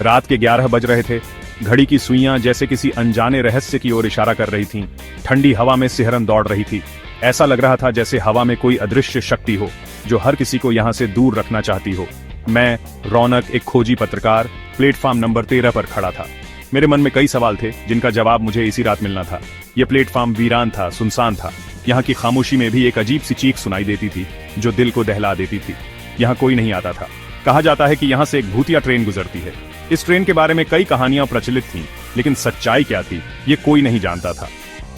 रात के 11 बज रहे थे। घड़ी की सुइयां जैसे किसी अनजाने रहस्य की ओर इशारा कर रही थीं। ठंडी हवा में सिहरन दौड़ रही थी। ऐसा लग रहा था जैसे हवा में कोई अदृश्य शक्ति हो जो हर किसी को यहां से दूर रखना चाहती हो। मैं, रौनक, एक खोजी पत्रकार, प्लेटफॉर्म नंबर 13 पर खड़ा था। मेरे मन में कई सवाल थे जिनका जवाब मुझे इसी रात मिलना था। यह प्लेटफॉर्म वीरान था, सुनसान था। यहाँ की खामोशी में भी एक अजीब सी चीख सुनाई देती थी जो दिल को दहला देती थी। यहाँ कोई नहीं आता था। कहा जाता है कि यहाँ से एक भूतिया ट्रेन गुजरती है। इस ट्रेन के बारे में कई कहानियां प्रचलित थीं, लेकिन सच्चाई क्या थी ये कोई नहीं जानता था।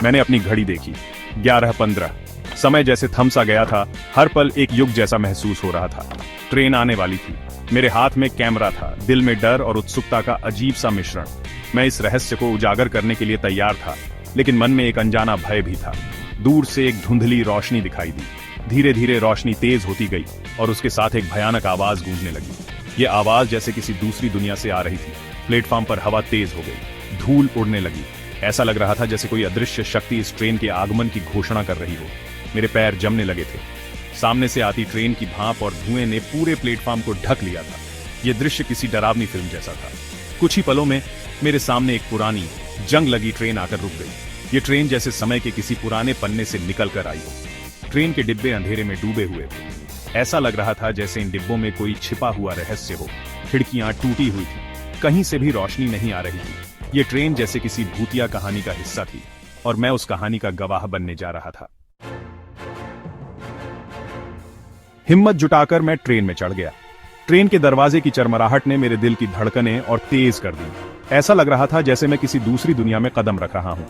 मैंने अपनी घड़ी देखी, 11:15। समय जैसे थम सा गया था। हर पल एक युग जैसा महसूस हो रहा था। ट्रेन आने वाली थी। मेरे हाथ में कैमरा था, दिल में डर और उत्सुकता का अजीब सा मिश्रण। मैं इस रहस्य को उजागर करने के लिए तैयार था, लेकिन मन में एक अनजाना भय भी था। दूर से एक धुंधली रोशनी दिखाई दी। धीरे धीरे रोशनी तेज होती गई और उसके साथ एक भयानक आवाज गूंजने लगी। ये आवाज जैसे किसी दूसरी दुनिया से आ रही थी। प्लेटफॉर्म पर हवा तेज हो गई, धूल उड़ने लगी। ऐसा लग रहा था जैसे कोई अदृश्य शक्ति इस ट्रेन के आगमन की घोषणा कर रही हो। मेरे पैर जमने लगे थे। सामने से आती ट्रेन की भाप और धुएं ने पूरे प्लेटफॉर्म को ढक लिया था। यह दृश्य किसी डरावनी फिल्म जैसा था। कुछ ही पलों में मेरे सामने एक पुरानी जंग लगी ट्रेन आकर रुक गई। ये ट्रेन जैसे समय के किसी पुराने पन्ने से निकल कर आई हो। ट्रेन के डिब्बे अंधेरे में डूबे हुए थे। ऐसा लग रहा था जैसे इन डिब्बों में कोई छिपा हुआ रहस्य हो। खिड़कियां टूटी हुई थी, कहीं से भी रोशनी नहीं आ रही थी। ये ट्रेन जैसे किसी भूतिया कहानी का हिस्सा थी और मैं उस कहानी का गवाह बनने जा रहा था। हिम्मत जुटाकर मैं ट्रेन में चढ़ गया। ट्रेन के दरवाजे की चरमराहट ने मेरे दिल की धड़कनें और तेज कर दी। ऐसा लग रहा था जैसे मैं किसी दूसरी दुनिया में कदम रख रहा हूं।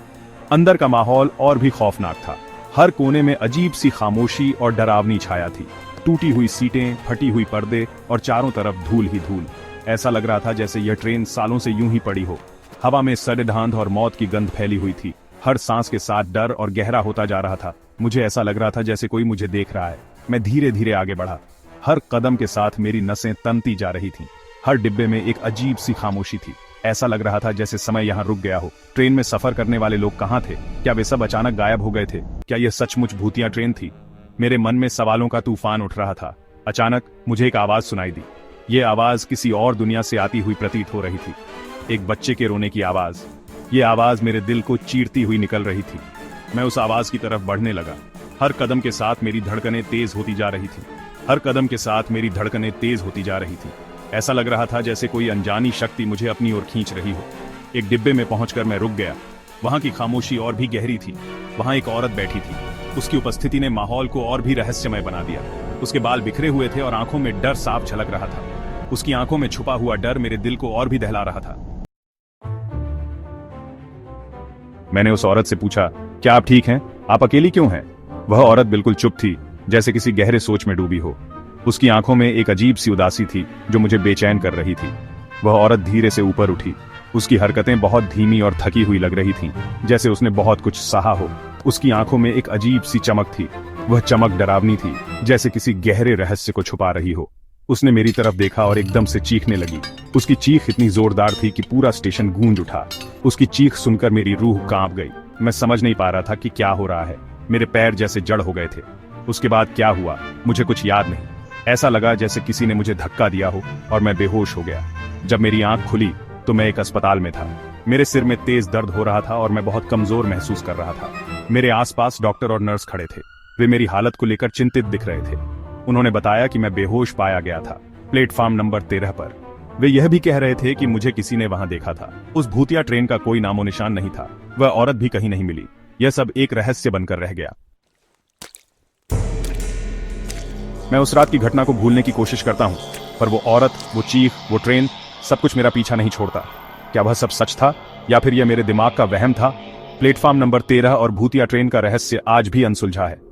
अंदर का माहौल और भी खौफनाक था। हर कोने में अजीब सी खामोशी और डरावनी छाया थी। टूटी हुई सीटें, फटी हुई पर्दे और चारों तरफ धूल ही धूल। ऐसा लग रहा था जैसे यह ट्रेन सालों से यूं ही पड़ी हो। हवा में सड़ेढांध और मौत की गंध फैली हुई थी। हर सांस के साथ डर और गहरा होता जा रहा था। मुझे ऐसा लग रहा था जैसे कोई मुझे देख रहा है। मैं धीरे धीरे आगे बढ़ा। हर कदम के साथ मेरी नसें तनती जा रही थीं। हर डिब्बे में एक अजीब सी खामोशी थी। ऐसा लग रहा था जैसे समय यहाँ रुक गया हो। ट्रेन में सफर करने वाले लोग कहाँ थे? क्या वे सब अचानक गायब हो गए थे? क्या यह सचमुच भूतिया ट्रेन थी? मेरे मन में सवालों का तूफान उठ रहा था। अचानक मुझे एक आवाज सुनाई दी। ये आवाज किसी और दुनिया से आती हुई प्रतीत हो रही थी। एक बच्चे के रोने की आवाज। ये आवाज मेरे दिल को चीरती हुई निकल रही थी। मैं उस आवाज की तरफ बढ़ने लगा। हर कदम के साथ मेरी धड़कनें तेज होती जा रही थी। हर कदम के साथ मेरी धड़कनें तेज होती जा रही थी। ऐसा लग रहा था जैसे कोई अनजानी शक्ति मुझे अपनी ओर खींच रही हो। एक डिब्बे में पहुंचकर मैं रुक गया। वहां की खामोशी और भी गहरी थी। वहां एक औरत बैठी थी। उसकी उपस्थिति ने माहौल को और भी रहस्यमय बना दिया। उसके बाल बिखरे हुए थे और आंखों में डर साफ झलक रहा था। उसकी आंखों में छुपा हुआ डर मेरे दिल को और भी दहला रहा था। मैंने उस औरत से पूछा, क्या आप ठीक हैं? आप अकेली क्यों हैं? वह औरत बिल्कुल चुप थी, जैसे किसी गहरे सोच में डूबी हो। उसकी आंखों में एक अजीब सी उदासी थी जो मुझे बेचैन कर रही थी। वह औरत धीरे से ऊपर उठी। उसकी हरकतें बहुत धीमी और थकी हुई लग रही थीं, जैसे उसने बहुत कुछ सहा हो। उसकी आंखों में एक अजीब सी चमक थी। वह चमक डरावनी थी, जैसे किसी गहरे रहस्य को छुपा रही हो। उसने मेरी तरफ देखा और एकदम से चीखने लगी। उसकी चीख इतनी जोरदार थी कि पूरा स्टेशन गूंज उठा। उसकी चीख सुनकर मेरी रूह कांप गई। मैं समझ नहीं पा रहा था कि क्या हो रहा है। मेरे पैर जैसे जड़ हो गए थे। उसके बाद क्या हुआ मुझे कुछ याद नहीं। ऐसा लगा जैसे किसी ने मुझे धक्का दिया हो और मैं बेहोश हो गया। जब मेरी आंख खुली तो मैं एक अस्पताल में था। मेरे सिर में तेज दर्द हो रहा था और मैं बहुत कमजोर महसूस कर रहा था। मेरे आसपास डॉक्टर और नर्स खड़े थे। वे मेरी हालत को लेकर चिंतित दिख रहे थे। उन्होंने बताया कि मैं बेहोश पाया गया था, प्लेटफॉर्म नंबर 13 पर। वे यह भी कह रहे थे कि मुझे किसी ने वहां देखा था। उस भूतिया ट्रेन का कोई नामो निशान नहीं था। वह औरत भी कहीं नहीं मिली। यह सब एक रहस्य बनकर रह गया। मैं उस रात की घटना को भूलने की कोशिश करता हूं, पर वो औरत, वो चीख, वो ट्रेन, सब कुछ मेरा पीछा नहीं छोड़ता। क्या वह सब सच था या फिर यह मेरे दिमाग का वहम था? प्लेटफॉर्म नंबर 13 और भूतिया ट्रेन का रहस्य आज भी अनसुलझा है।